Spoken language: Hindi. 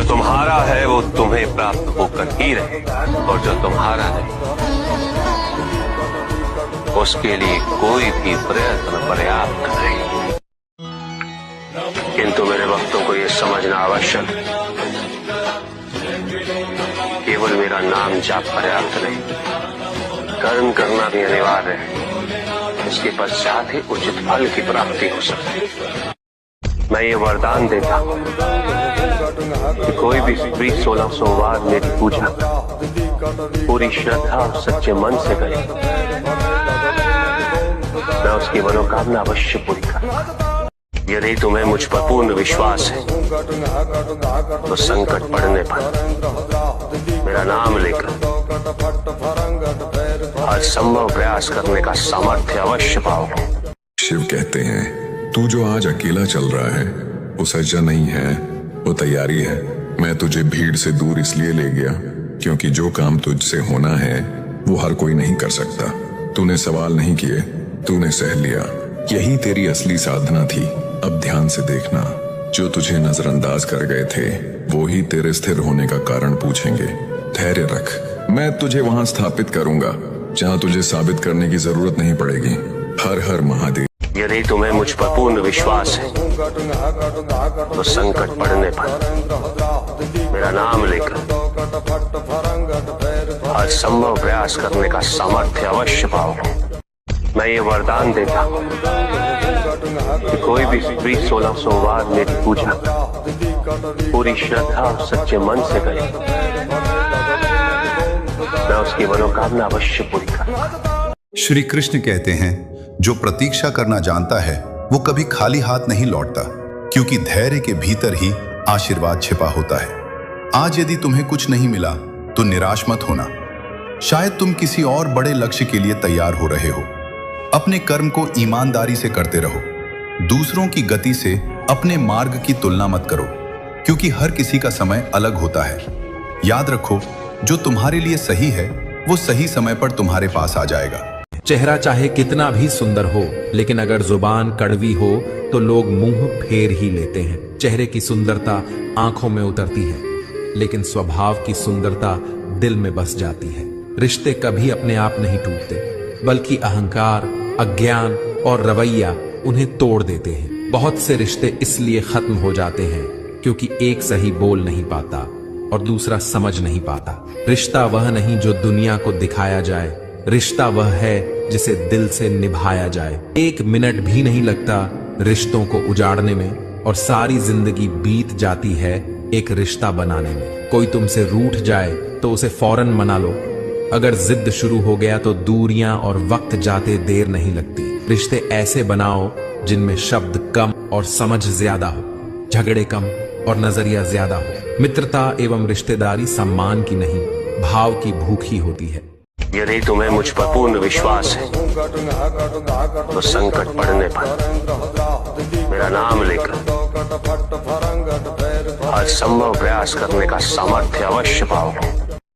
जो तुम्हारा है वो तुम्हें प्राप्त होकर ही रहेगा, और जो तुम्हारा नहीं उसके लिए कोई भी प्रयत्न पर्याप्त नहीं। किंतु मेरे भक्तों को यह समझना आवश्यक है, केवल मेरा नाम जाप पर्याप्त नहीं, कर्म करना भी अनिवार्य है। इसके पश्चात ही उचित फल की प्राप्ति हो सकती है। मैं ये वरदान देता हूं कि कोई भी स्त्री 16 सोमवार मेरी पूजा पूरी श्रद्धा और सच्चे मन से करे, मैं उसकी मनोकामना अवश्य पूरी करूंगा। यदि तुम्हें मुझ पर पूर्ण विश्वास है तो संकट पड़ने पर मेरा नाम लेकर हर संभव प्रयास करने का सामर्थ्य अवश्य पाओगे। शिव कहते हैं, तू जो आज अकेला चल रहा है वो सज्जन नहीं है, वो तैयारी है। मैं तुझे भीड़ से दूर इसलिए ले गया क्योंकि जो काम तुझसे होना है वो हर कोई नहीं कर सकता। तूने सवाल नहीं किए, तूने सह लिया। यही तेरी असली साधना थी। अब ध्यान से देखना, जो तुझे नजरअंदाज कर गए थे वो ही तेरे स्थिर होने का कारण पूछेंगे। धैर्य रख, मैं तुझे वहां स्थापित करूंगा जहां तुझे साबित करने की जरूरत नहीं पड़ेगी। हर हर महादेव। यदि तुम्हें मुझ पर पूर्ण विश्वास है तो संकट पड़ने पर मेरा नाम लेकर हर संभव प्रयास करने का सामर्थ्य अवश्य पाओगे। मैं ये वरदान देता हूं कि कोई भी स्त्री 16 सोमवार मेरी पूजा पूरी श्रद्धा और सच्चे मन से करे, मैं उसकी मनोकामना अवश्य पूरी करूंगा। श्री कृष्ण कहते हैं, जो प्रतीक्षा करना जानता है वो कभी खाली हाथ नहीं लौटता, क्योंकि धैर्य के भीतर ही आशीर्वाद छिपा होता है। आज यदि तुम्हें कुछ नहीं मिला तो निराश मत होना। शायद तुम किसी और बड़े लक्ष्य के लिए तैयार हो रहे हो। अपने कर्म को ईमानदारी से करते रहो। दूसरों की गति से अपने मार्ग की तुलना मत करो, क्योंकि हर किसी का समय अलग होता है। याद रखो, जो तुम्हारे लिए सही है वो सही समय पर तुम्हारे पास आ जाएगा। चेहरा चाहे कितना भी सुंदर हो, लेकिन अगर जुबान कड़वी हो तो लोग मुंह फेर ही लेते हैं। चेहरे की सुंदरता आंखों में उतरती है, लेकिन स्वभाव की सुंदरता दिल में बस जाती है। रिश्ते कभी अपने आप नहीं टूटते, बल्कि अहंकार, अज्ञान और रवैया उन्हें तोड़ देते हैं। बहुत से रिश्ते इसलिए खत्म हो जाते हैं क्योंकि एक सही बोल नहीं पाता और दूसरा समझ नहीं पाता। रिश्ता वह नहीं जो दुनिया को दिखाया जाए, रिश्ता वह है जिसे दिल से निभाया जाए। 1 मिनट भी नहीं लगता रिश्तों को उजाड़ने में, और सारी जिंदगी बीत जाती है एक रिश्ता बनाने में। कोई तुमसे रूठ जाए तो उसे फौरन मना लो। अगर जिद शुरू हो गया तो दूरियां और वक्त जाते देर नहीं लगती। रिश्ते ऐसे बनाओ जिनमें शब्द कम और समझ ज्यादा हो, झगड़े कम और नजरिया ज्यादा हो। मित्रता एवं रिश्तेदारी सम्मान की नहीं, भाव की भूखी होती है। यदि तुम्हें मुझ पर पूर्ण विश्वास है तो संकट पड़ने पर मेरा नाम लेकर हर संभव प्रयास करने का सामर्थ्य अवश्य पाओगे।